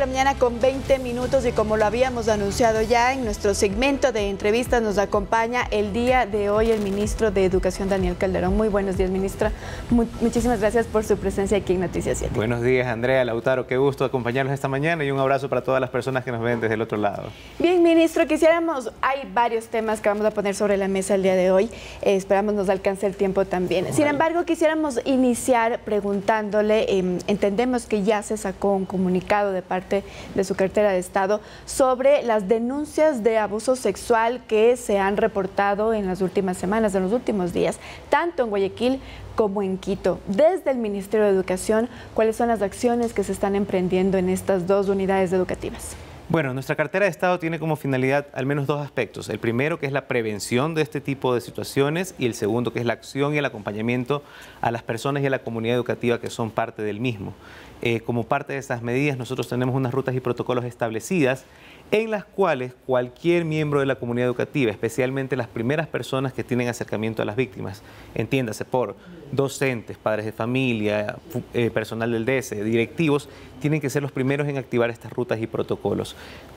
la mañana con 20 minutos y como lo habíamos anunciado ya en nuestro segmento de entrevistas nos acompaña el día de hoy el ministro de Educación, Daniel Calderón. Muy buenos días, ministra. Muchísimas gracias por su presencia aquí en Noticias 7. Buenos días, Andrea, Lautaro. Qué gusto acompañarnos esta mañana y un abrazo para todas las personas que nos ven desde el otro lado. Bien, ministro, hay varios temas que vamos a poner sobre la mesa el día de hoy. Esperamos nos alcance el tiempo también. Sin embargo, quisiéramos iniciar preguntándole, entendemos que ya se sacó un comunicado de parte de su cartera de Estado sobre las denuncias de abuso sexual que se han reportado en las últimas semanas, en los últimos días, tanto en Guayaquil como en Quito. Desde el Ministerio de Educación, ¿cuáles son las acciones que se están emprendiendo en estas dos unidades educativas? Bueno, nuestra cartera de Estado tiene como finalidad al menos dos aspectos. El primero, que es la prevención de este tipo de situaciones, y el segundo, que es la acción y el acompañamiento a las personas y a la comunidad educativa que son parte del mismo. Como parte de esas medidas, nosotros tenemos unas rutas y protocolos establecidas en las cuales cualquier miembro de la comunidad educativa, especialmente las primeras personas que tienen acercamiento a las víctimas, entiéndase por docentes, padres de familia, personal del DS, directivos, tienen que ser los primeros en activar estas rutas y protocolos.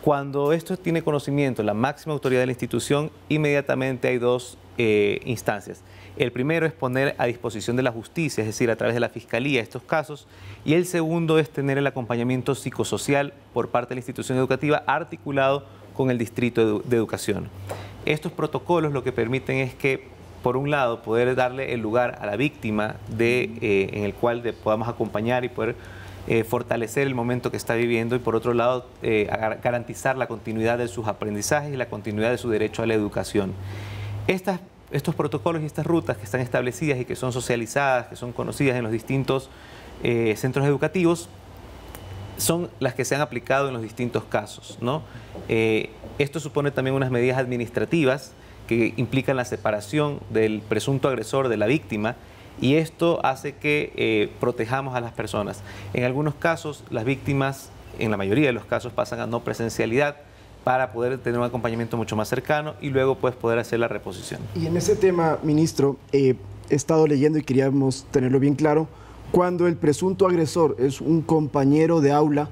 Cuando esto tiene conocimiento la máxima autoridad de la institución, inmediatamente hay dos instancias. El primero es poner a disposición de la justicia, es decir, a través de la Fiscalía, estos casos, y el segundo es tener el acompañamiento psicosocial por parte de la institución educativa articulado con el Distrito de Educación. Estos protocolos lo que permiten es que, por un lado, poder darle el lugar a la víctima en el cual podamos acompañar y poder fortalecer el momento que está viviendo, y por otro lado garantizar la continuidad de sus aprendizajes y la continuidad de su derecho a la educación. Estos protocolos y estas rutas que están establecidas y que son socializadas, que son conocidas en los distintos centros educativos, son las que se han aplicado en los distintos casos, ¿no? Esto supone también unas medidas administrativas que implican la separación del presunto agresor de la víctima, y esto hace que protejamos a las personas. En algunos casos, las víctimas, en la mayoría de los casos, pasan a no presencialidad para poder tener un acompañamiento mucho más cercano y luego pues poder hacer la reposición. Y en ese tema, ministro, he estado leyendo y queríamos tenerlo bien claro, cuando el presunto agresor es un compañero de aula,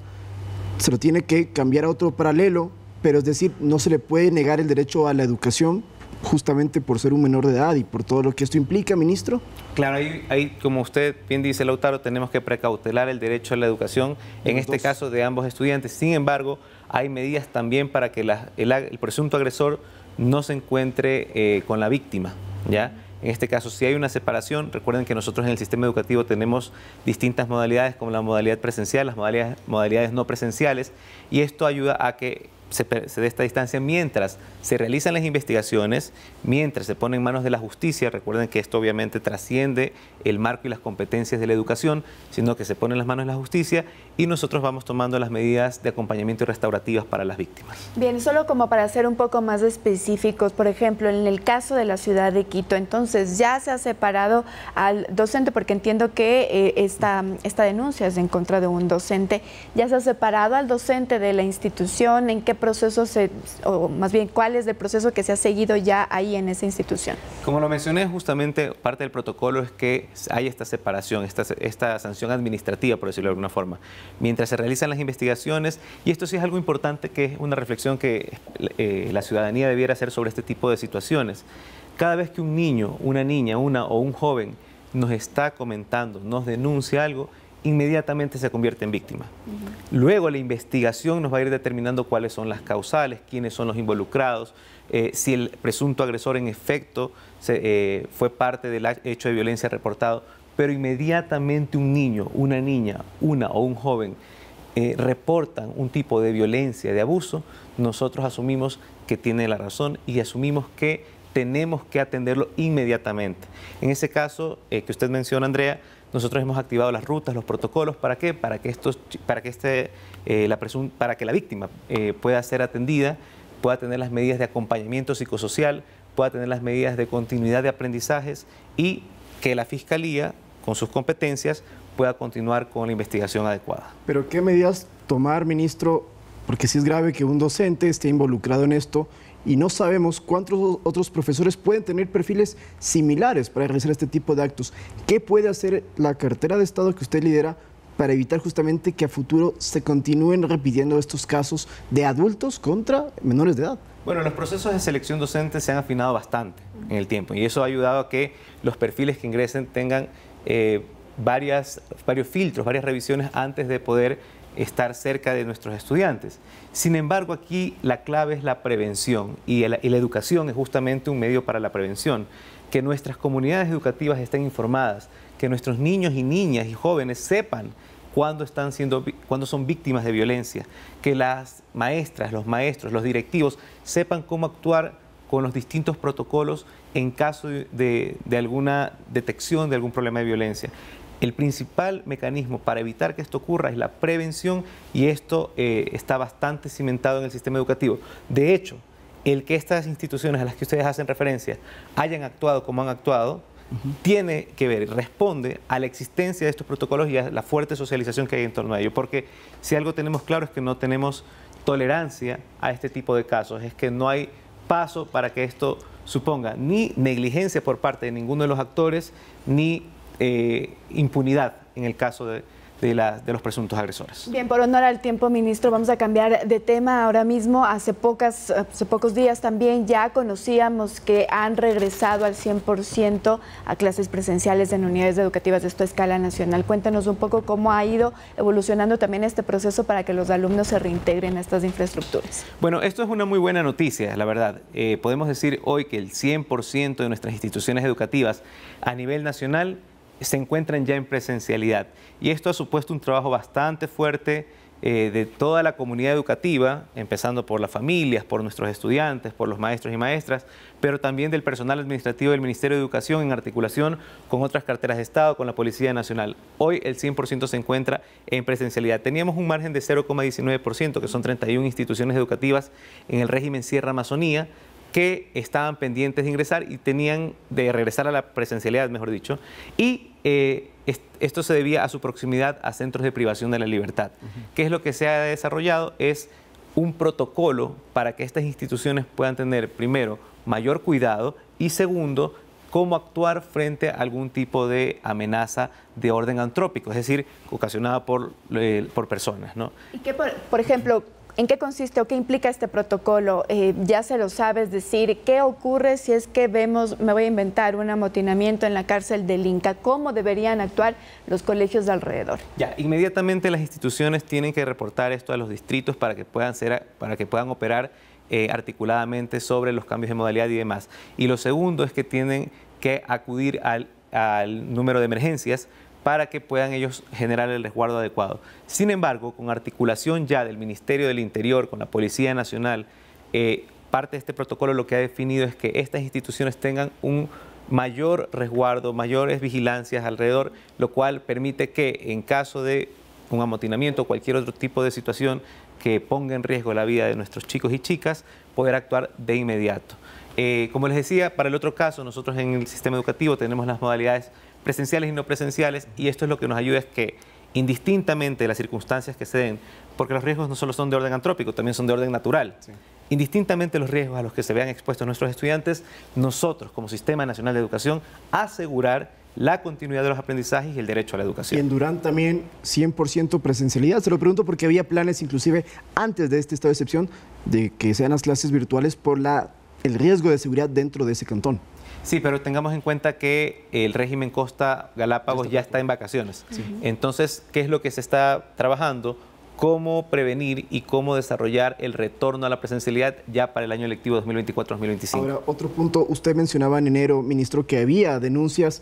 se lo tiene que cambiar a otro paralelo, pero es decir, no se le puede negar el derecho a la educación justamente por ser un menor de edad y por todo lo que esto implica, ministro. Claro, ahí como usted bien dice, Lautaro, tenemos que precautelar el derecho a la educación, en este caso de ambos estudiantes. Sin embargo, hay medidas también para que el presunto agresor no se encuentre con la víctima, ¿ya? En este caso, si hay una separación, recuerden que nosotros en el sistema educativo tenemos distintas modalidades, como la modalidad presencial, las modalidades no presenciales, y esto ayuda a que se dé esta distancia mientras se realizan las investigaciones, mientras se pone en manos de la justicia. Recuerden que esto obviamente trasciende el marco y las competencias de la educación, sino que se pone en las manos de la justicia y nosotros vamos tomando las medidas de acompañamiento y restaurativas para las víctimas. Bien, solo como para ser un poco más específicos, por ejemplo, en el caso de la ciudad de Quito, entonces ya se ha separado al docente, porque entiendo que esta denuncia es en contra de un docente, ya se ha separado al docente de la institución. ¿En qué proceso o más bien cuál es el proceso que se ha seguido ya ahí en esa institución? Como lo mencioné, justamente parte del protocolo es que hay esta separación, esta sanción administrativa, por decirlo de alguna forma, mientras se realizan las investigaciones, y esto sí es algo importante, que es una reflexión que la ciudadanía debiera hacer sobre este tipo de situaciones. Cada vez que un niño, una niña, o un joven nos está comentando, nos denuncia algo, inmediatamente se convierte en víctima. Luego la investigación nos va a ir determinando cuáles son las causales, quiénes son los involucrados, si el presunto agresor en efecto fue parte del hecho de violencia reportado, pero inmediatamente un niño, una niña, o un joven reportan un tipo de violencia, de abuso, nosotros asumimos que tiene la razón y asumimos que tenemos que atenderlo inmediatamente. En ese caso que usted menciona, Andrea, nosotros hemos activado las rutas, los protocolos. ¿Para qué? Para que la víctima pueda ser atendida, pueda tener las medidas de acompañamiento psicosocial, pueda tener las medidas de continuidad de aprendizajes, y que la Fiscalía, con sus competencias, pueda continuar con la investigación adecuada. ¿Pero qué medidas tomar, ministro? Porque sí es grave que un docente esté involucrado en esto y no sabemos cuántos otros profesores pueden tener perfiles similares para realizar este tipo de actos. ¿Qué puede hacer la cartera de Estado que usted lidera para evitar justamente que a futuro se continúen repitiendo estos casos de adultos contra menores de edad? Bueno, los procesos de selección docente se han afinado bastante en el tiempo y eso ha ayudado a que los perfiles que ingresen tengan varios filtros, varias revisiones antes de poder estar cerca de nuestros estudiantes. Sin embargo, aquí la clave es la prevención y la educación es justamente un medio para la prevención. Que nuestras comunidades educativas estén informadas, que nuestros niños y niñas y jóvenes sepan cuándo son víctimas de violencia, que las maestras, los maestros, los directivos sepan cómo actuar con los distintos protocolos en caso de alguna detección de algún problema de violencia. El principal mecanismo para evitar que esto ocurra es la prevención y esto está bastante cimentado en el sistema educativo. De hecho, el que estas instituciones a las que ustedes hacen referencia hayan actuado como han actuado, tiene que ver, responde a la existencia de estos protocolos y a la fuerte socialización que hay en torno a ello. Porque si algo tenemos claro es que no tenemos tolerancia a este tipo de casos, es que no hay paso para que esto suponga ni negligencia por parte de ninguno de los actores, ni impunidad en el caso de los presuntos agresores. Bien, por honor al tiempo, ministro, vamos a cambiar de tema ahora mismo. Hace pocos días también ya conocíamos que han regresado al 100% a clases presenciales en unidades educativas de esto a escala nacional. Cuéntanos un poco cómo ha ido evolucionando también este proceso para que los alumnos se reintegren a estas infraestructuras. Bueno, esto es una muy buena noticia, la verdad. Podemos decir hoy que el 100% de nuestras instituciones educativas a nivel nacional se encuentran ya en presencialidad. Y esto ha supuesto un trabajo bastante fuerte de toda la comunidad educativa, empezando por las familias, por nuestros estudiantes, por los maestros y maestras, pero también del personal administrativo del Ministerio de Educación en articulación con otras carteras de Estado, con la Policía Nacional. Hoy el 100% se encuentra en presencialidad. Teníamos un margen de 0,19%, que son 31 instituciones educativas en el régimen Sierra Amazonía, que estaban pendientes de ingresar y tenían de regresar a la presencialidad, mejor dicho, y esto se debía a su proximidad a centros de privación de la libertad. ¿Qué es lo que se ha desarrollado? Es un protocolo para que estas instituciones puedan tener, primero, mayor cuidado y segundo, cómo actuar frente a algún tipo de amenaza de orden antrópico, es decir, ocasionada por personas, ¿no? Y que, por ejemplo, ¿en qué consiste o qué implica este protocolo? Ya se lo sabes decir. ¿Qué ocurre si es que vemos, me voy a inventar, un amotinamiento en la cárcel del Inca? ¿Cómo deberían actuar los colegios de alrededor? Ya, inmediatamente las instituciones tienen que reportar esto a los distritos para que puedan operar articuladamente sobre los cambios de modalidad y demás. Y lo segundo es que tienen que acudir al número de emergencias para que puedan ellos generar el resguardo adecuado. Sin embargo, con articulación ya del Ministerio del Interior, con la Policía Nacional, parte de este protocolo lo que ha definido es que estas instituciones tengan un mayor resguardo, mayores vigilancias alrededor, lo cual permite que en caso de un amotinamiento o cualquier otro tipo de situación que ponga en riesgo la vida de nuestros chicos y chicas, poder actuar de inmediato. Como les decía, para el otro caso, nosotros en el sistema educativo tenemos las modalidades presenciales y no presenciales, y esto es lo que nos ayuda es que indistintamente de las circunstancias que se den, porque los riesgos no solo son de orden antrópico, también son de orden natural. Sí. Indistintamente de los riesgos a los que se vean expuestos nuestros estudiantes, nosotros como Sistema Nacional de Educación asegurar la continuidad de los aprendizajes y el derecho a la educación. Y en Durán también 100% presencialidad. Se lo pregunto porque había planes inclusive antes de este estado de excepción de que sean las clases virtuales por el riesgo de seguridad dentro de ese cantón. Sí, pero tengamos en cuenta que el régimen Costa Galápagos ya está en vacaciones. Sí. Entonces, ¿qué es lo que se está trabajando? Cómo prevenir y cómo desarrollar el retorno a la presencialidad ya para el año lectivo 2024-2025. Ahora, otro punto, usted mencionaba en enero, ministro, que había denuncias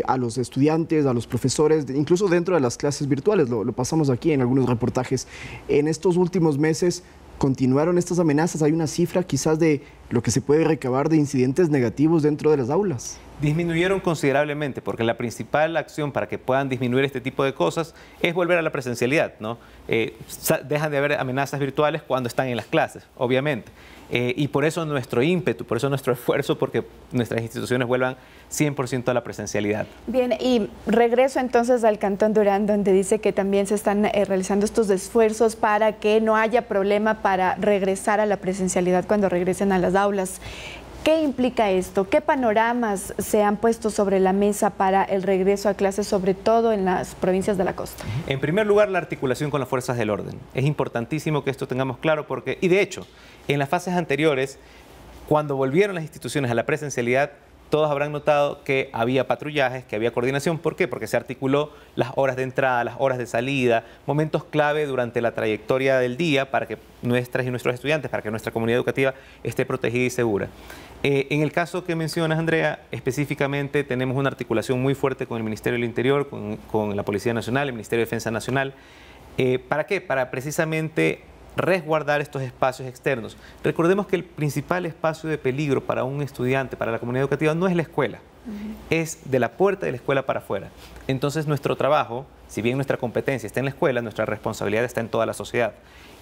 a los estudiantes, a los profesores, incluso dentro de las clases virtuales, lo pasamos aquí en algunos reportajes. En estos últimos meses, ¿continuaron estas amenazas? ¿Hay una cifra quizás de lo que se puede recabar de incidentes negativos dentro de las aulas? Disminuyeron considerablemente, porque la principal acción para que puedan disminuir este tipo de cosas es volver a la presencialidad, ¿no? Dejan de haber amenazas virtuales cuando están en las clases, obviamente. Y por eso nuestro ímpetu, por eso nuestro esfuerzo, porque nuestras instituciones vuelvan 100% a la presencialidad. Bien, y regreso entonces al Cantón Durán, donde dice que también se están realizando estos esfuerzos para que no haya problema para regresar a la presencialidad cuando regresen a las aulas. ¿Qué implica esto? ¿Qué panoramas se han puesto sobre la mesa para el regreso a clases, sobre todo en las provincias de la costa? En primer lugar, la articulación con las fuerzas del orden. Es importantísimo que esto tengamos claro porque, y de hecho, en las fases anteriores, cuando volvieron las instituciones a la presencialidad, todos habrán notado que había patrullajes, que había coordinación. ¿Por qué? Porque se articuló las horas de entrada, las horas de salida, momentos clave durante la trayectoria del día para que nuestras y nuestros estudiantes, para que nuestra comunidad educativa esté protegida y segura. En el caso que mencionas, Andrea, específicamente tenemos una articulación muy fuerte con el Ministerio del Interior, con la Policía Nacional, el Ministerio de Defensa Nacional. ¿Para qué? Para precisamente resguardar estos espacios externos. Recordemos que el principal espacio de peligro para un estudiante, para la comunidad educativa, no es la escuela, es de la puerta de la escuela para afuera. Entonces nuestro trabajo, si bien nuestra competencia está en la escuela, nuestra responsabilidad está en toda la sociedad.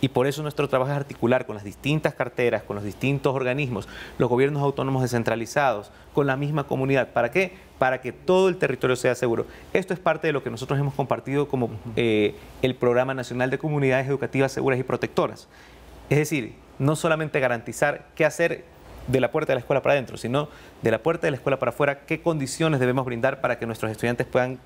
Y por eso nuestro trabajo es articular con las distintas carteras, con los distintos organismos, los gobiernos autónomos descentralizados, con la misma comunidad. ¿Para qué? Para que todo el territorio sea seguro. Esto es parte de lo que nosotros hemos compartido como el Programa Nacional de Comunidades Educativas Seguras y Protectoras. Es decir, no solamente garantizar qué hacer de la puerta de la escuela para adentro, sino de la puerta de la escuela para afuera, qué condiciones debemos brindar para que nuestros estudiantes puedan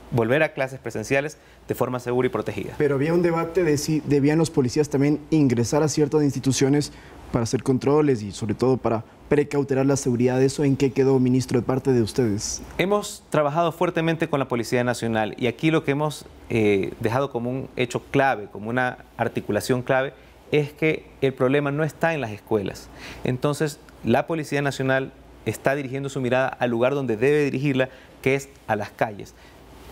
volver a clases presenciales de forma segura y protegida. Pero había un debate de si debían los policías también ingresar a ciertas instituciones para hacer controles y sobre todo para precautelar la seguridad. ¿Eso en qué quedó, ministro, de parte de ustedes? Hemos trabajado fuertemente con la Policía Nacional y aquí lo que hemos dejado como un hecho clave, como una articulación clave, es que el problema no está en las escuelas. Entonces, la Policía Nacional está dirigiendo su mirada al lugar donde debe dirigirla, que es a las calles.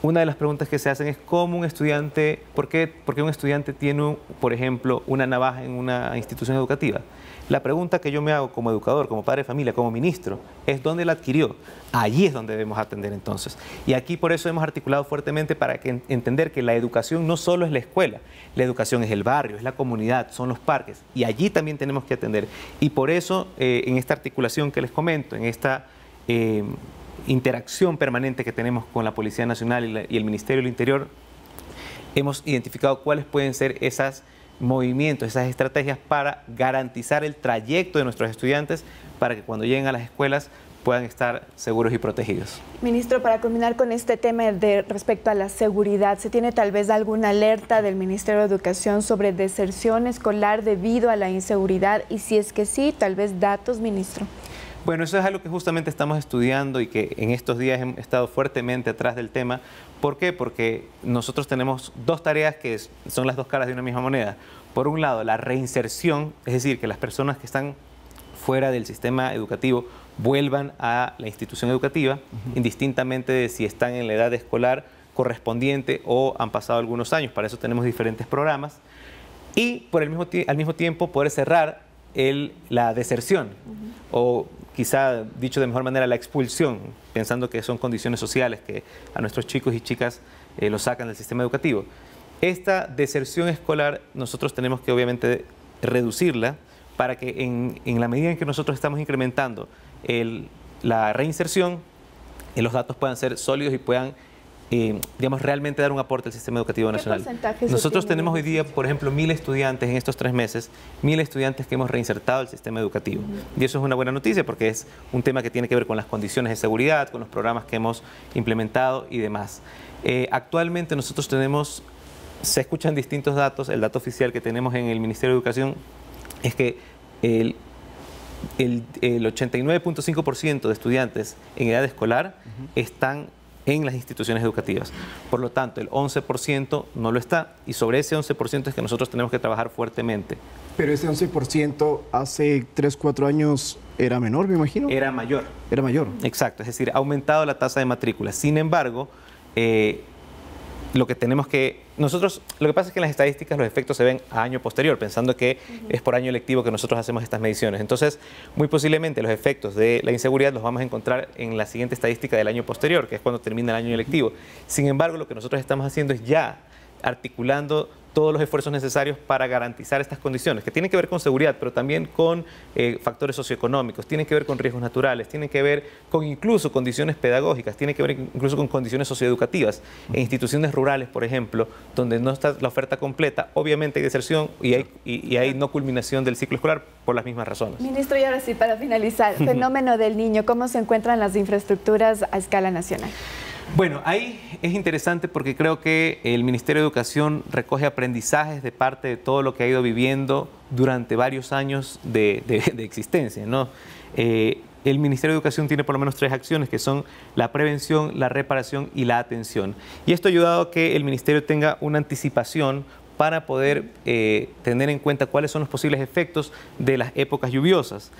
Una de las preguntas que se hacen es cómo un estudiante, ¿por qué un estudiante tiene, por ejemplo, una navaja en una institución educativa? La pregunta que yo me hago como educador, como padre de familia, como ministro, es ¿dónde la adquirió? Allí es donde debemos atender entonces. Y aquí por eso hemos articulado fuertemente para entender que la educación no solo es la escuela, la educación es el barrio, es la comunidad, son los parques, y allí también tenemos que atender. Y por eso, en esta articulación que les comento, en esta interacción permanente que tenemos con la Policía Nacional y el Ministerio del Interior, hemos identificado cuáles pueden ser esos movimientos, esas estrategias para garantizar el trayecto de nuestros estudiantes para que cuando lleguen a las escuelas puedan estar seguros y protegidos. Ministro, para culminar con este tema respecto a la seguridad, ¿se tiene tal vez alguna alerta del Ministerio de Educación sobre deserción escolar debido a la inseguridad? Y si es que sí, tal vez datos, ministro. Bueno, eso es algo que justamente estamos estudiando y que en estos días hemos estado fuertemente atrás del tema. ¿Por qué? Porque nosotros tenemos dos tareas que son las dos caras de una misma moneda. Por un lado, la reinserción, es decir, que las personas que están fuera del sistema educativo vuelvan a la institución educativa, indistintamente de si están en la edad escolar correspondiente o han pasado algunos años. Para eso tenemos diferentes programas. Y al mismo tiempo poder cerrar la deserción, o quizá dicho de mejor manera la expulsión, pensando que son condiciones sociales que a nuestros chicos y chicas los sacan del sistema educativo. Esta deserción escolar nosotros tenemos que obviamente reducirla para que en la medida en que nosotros estamos incrementando la reinserción, los datos puedan ser sólidos y puedan digamos, realmente dar un aporte al sistema educativo nacional. Nosotros tenemos hoy día, por ejemplo, 1000 estudiantes en estos 3 meses, 1000 estudiantes que hemos reinsertado al sistema educativo. Y eso es una buena noticia porque es un tema que tiene que ver con las condiciones de seguridad, con los programas que hemos implementado y demás. Actualmente nosotros tenemos, se escuchan distintos datos, el dato oficial que tenemos en el Ministerio de Educación es que el 89.5% de estudiantes en edad escolar están en las instituciones educativas. Por lo tanto, el 11% no lo está y sobre ese 11% es que nosotros tenemos que trabajar fuertemente. Pero ese 11% hace 3, 4 años era menor, me imagino. Era mayor. Era mayor. Exacto, es decir, ha aumentado la tasa de matrícula. Sin embargo, lo que tenemos que... Nosotros, lo que pasa es que en las estadísticas los efectos se ven a año posterior, pensando que es por año lectivo que nosotros hacemos estas mediciones. Entonces, muy posiblemente los efectos de la inseguridad los vamos a encontrar en la siguiente estadística del año posterior, que es cuando termina el año lectivo. Sin embargo, lo que nosotros estamos haciendo es ya articulando todos los esfuerzos necesarios para garantizar estas condiciones, que tienen que ver con seguridad, pero también con factores socioeconómicos, tienen que ver con riesgos naturales, tienen que ver con incluso condiciones pedagógicas, tienen que ver incluso con condiciones socioeducativas. En instituciones rurales, por ejemplo, donde no está la oferta completa, obviamente hay deserción y hay no culminación del ciclo escolar por las mismas razones. Ministro, y ahora sí, para finalizar, fenómeno del niño, ¿cómo se encuentran las infraestructuras a escala nacional? Bueno, ahí es interesante porque creo que el Ministerio de Educación recoge aprendizajes de parte de todo lo que ha ido viviendo durante varios años de existencia, ¿no? El Ministerio de Educación tiene por lo menos 3 acciones, que son la prevención, la reparación y la atención. Y esto ha ayudado a que el Ministerio tenga una anticipación para poder tener en cuenta cuáles son los posibles efectos de las épocas lluviosas.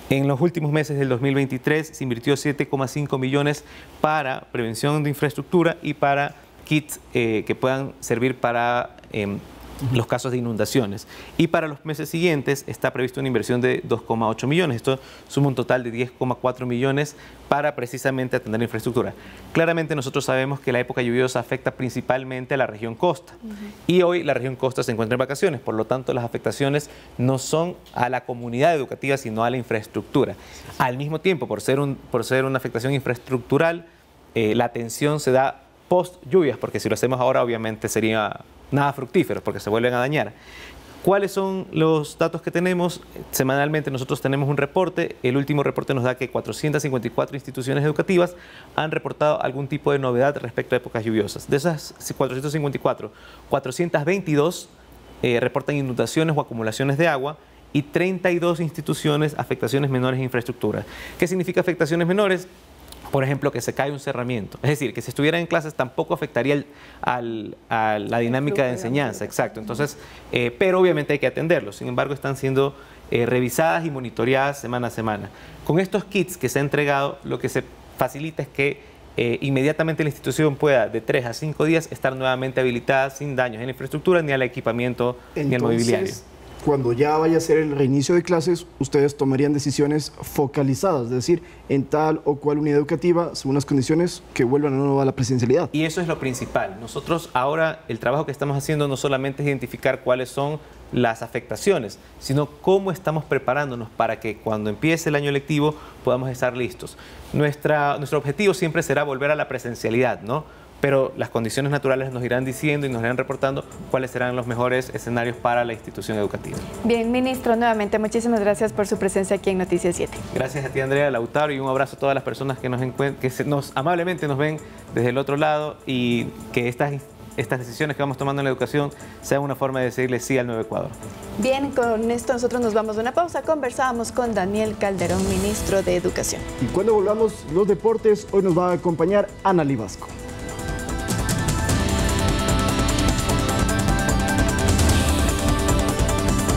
En los últimos meses del 2023 se invirtió 7,5 millones para prevención de infraestructura y para kits que puedan servir para los casos de inundaciones. Y para los meses siguientes está prevista una inversión de 2,8 millones. Esto suma un total de 10,4 millones para precisamente atender la infraestructura. Claramente nosotros sabemos que la época lluviosa afecta principalmente a la región costa. Y hoy la región costa se encuentra en vacaciones, por lo tanto las afectaciones no son a la comunidad educativa, sino a la infraestructura. Al mismo tiempo, por ser una afectación infraestructural, la atención se da post lluvias, porque si lo hacemos ahora obviamente sería nada fructífero porque se vuelven a dañar. ¿Cuáles son los datos que tenemos? Semanalmente nosotros tenemos un reporte. El último reporte nos da que 454 instituciones educativas han reportado algún tipo de novedad respecto a épocas lluviosas. De esas 454, 422 reportan inundaciones o acumulaciones de agua y 32 instituciones afectaciones menores en infraestructura. ¿Qué significa afectaciones menores? Por ejemplo, que se cae un cerramiento. Es decir, que si estuvieran en clases tampoco afectaría a la dinámica de enseñanza. Exacto. Entonces, pero obviamente hay que atenderlos. Sin embargo, están siendo revisadas y monitoreadas semana a semana. Con estos kits que se ha entregado, lo que se facilita es que inmediatamente la institución pueda, de 3 a 5 días, estar nuevamente habilitada sin daños en la infraestructura, ni al equipamiento, ni al mobiliario. Cuando ya vaya a ser el reinicio de clases, ustedes tomarían decisiones focalizadas, es decir, en tal o cual unidad educativa, según las condiciones, que vuelvan o no a la presencialidad. Y eso es lo principal. Nosotros ahora, el trabajo que estamos haciendo no solamente es identificar cuáles son las afectaciones, sino cómo estamos preparándonos para que cuando empiece el año lectivo podamos estar listos. Nuestro objetivo siempre será volver a la presencialidad, ¿no? Pero las condiciones naturales nos irán diciendo y nos irán reportando cuáles serán los mejores escenarios para la institución educativa. Bien, ministro, nuevamente muchísimas gracias por su presencia aquí en Noticias 7. Gracias a ti, Andrea, Lautaro, y un abrazo a todas las personas que amablemente nos ven desde el otro lado, y que estas decisiones que vamos tomando en la educación sean una forma de decirle sí al nuevo Ecuador. Bien, con esto nosotros nos vamos a una pausa. Conversábamos con Daniel Calderón, ministro de Educación. Y cuando volvamos los deportes, hoy nos va a acompañar Ana Libasco.